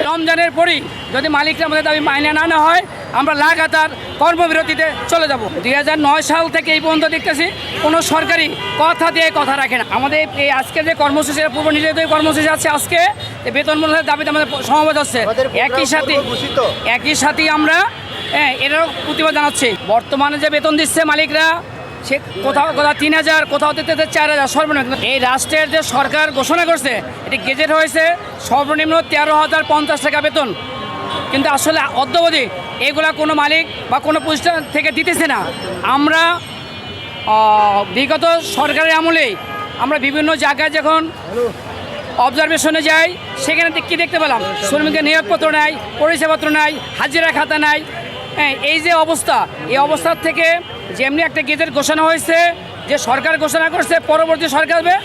রমজানের পরই যদি মালিকরা আমাদের দাবি মাইনে না হয় আমরা লাগাতার কর্মবিরতিতে চলে যাব। 2009 সাল থেকে এই পর্যন্ত দেখতেছি কোনো সরকারি কথা দিয়ে কথা রাখে না। আমাদের এই আজকে যে কর্মসূচি পূর্ব নির্ধারিত কর্মসূচি আছে, আজকে বেতন মূল্যের দাবিতে আমাদের সমাবেশ হচ্ছে। একই সাথে আমরা এটারও প্রতিবাদ জানাচ্ছি। বর্তমানে যে বেতন দিচ্ছে মালিকরা, সে কোথাও 3000, কোথাও দিতে 4000 সর্বনিম্ন। এই রাষ্ট্রের যে সরকার ঘোষণা করছে, এটি গেজেট হয়েছে সর্বনিম্ন 13,050 টাকা বেতন, কিন্তু আসলে অদ্যাবধি এগুলা কোনো মালিক বা কোনো প্রতিষ্ঠান থেকে দিতেছে না। আমরা বিগত সরকারের আমলেই আমরা বিভিন্ন জায়গায় যখন অবজারভেশনে যাই, সেখানে কী দেখতে পেলাম, শ্রমিকের নিয়োগপত্র নাই, পরিচয়পত্র নাই, হাজিরা খাতা নাই। এই যে অবস্থা, এই অবস্থার থেকে যেমনি একটা গেজেট ঘোষণা হয়েছে, যে সরকার ঘোষণা করছে পরবর্তী সরকার হবে,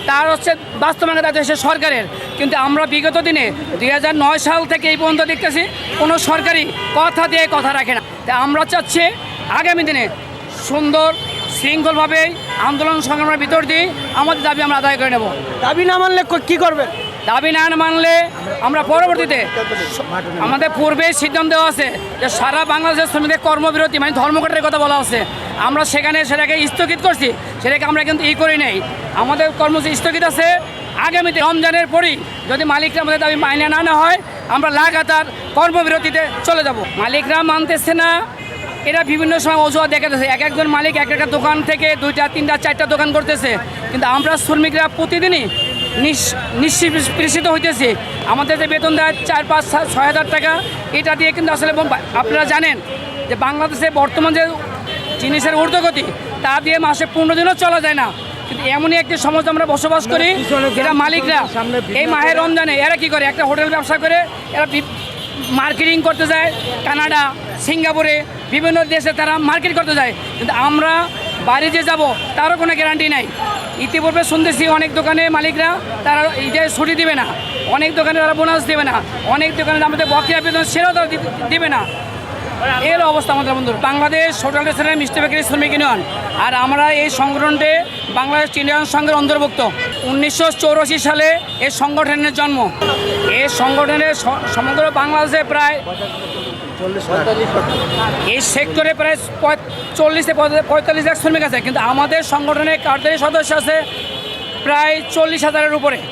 তার হচ্ছে বাস্তবায়নের দায়িত্ব হচ্ছে সরকারের। কিন্তু আমরা বিগত দিনে 2009 সাল থেকে এই পর্যন্ত দেখতেছি কোনো সরকারি কথা দিয়ে কথা রাখে না। তাই আমরা চাচ্ছি আগামী দিনে সুন্দর শৃঙ্খলভাবেই আন্দোলন সংগ্রামের ভিতর দিয়ে আমাদের দাবি আমরা আদায় করে নেব। দাবি না মানলে কী করবেন? দাবি না মানলে আমরা পরবর্তীতে, আমাদের পূর্বেই সিদ্ধান্ত দেওয়া আছে যে সারা বাংলাদেশের শ্রমিকদের কর্মবিরতি, মানে ধর্মঘটের কথা বলা আছে, আমরা সেটাকে স্থগিত করছি। সেটাকে আমরা কিন্তু করি নাই, আমাদের কর্মসূচি স্থগিত আছে। আগামীতে রমজানের পরই যদি মালিকরা আমাদের দাবি মাইনে না হয় আমরা লাগাতার কর্মবিরতিতে চলে যাব। মালিকরা মানতেছে না, এরা বিভিন্ন সময় অজুহাত দেখাতেছে। একজন মালিক একটা দোকান থেকে 2টা 3টা 4টা দোকান করতেছে, কিন্তু আমরা শ্রমিকরা প্রতিদিনই নিষ্পৃষিত হইতেছি। আমাদের যে বেতন দেয় 4, 5, 6 হাজার টাকা, এটা দিয়ে কিন্তু আসলে আপনারা জানেন যে বাংলাদেশে বর্তমান যে জিনিসের ঊর্ধ্বগতি, তা দিয়ে মাসে 15 দিনও চলা যায় না। কিন্তু এমনই একটি সমাজ আমরা বসবাস করি, এরা মালিকরা এই মাহে রমজানে এরা কী করে, একটা হোটেল ব্যবসা করে এরা মার্কেটিং করতে যায়, কানাডা, সিঙ্গাপুরে, বিভিন্ন দেশে তারা মার্কেট করতে যায়। কিন্তু আমরা বাড়ি যে যাব তারও কোনো গ্যারান্টি নাই। ইতিপূর্বে শুনতেছি অনেক দোকানে মালিকরা তারা যে ছুটি দিবে না, অনেক দোকানে তারা বোনাস দেবে না, অনেক দোকানে আমাদের বকেয়া বেতন সেটাও তারা দিবে না। এর অবস্থা আমাদের বন্ধু। বাংলাদেশ হোটেল রেস্টুরেন্ট মিষ্টি বেকারি শ্রমিক ইউনিয়ন, আর আমরা এই সংগঠনটি বাংলাদেশ ইউনিয়ন সংঘের অন্তর্ভুক্ত। 1984 সালে এই সংগঠনের জন্ম। এই সংগঠনের সমগ্র বাংলাদেশে প্রায় এই সেক্টরে প্রায় 40 থেকে 45 লাখ শ্রমিক আছে, কিন্তু আমাদের সংগঠনের কার্যকরী সদস্য আছে প্রায় 40,000-এর উপরে।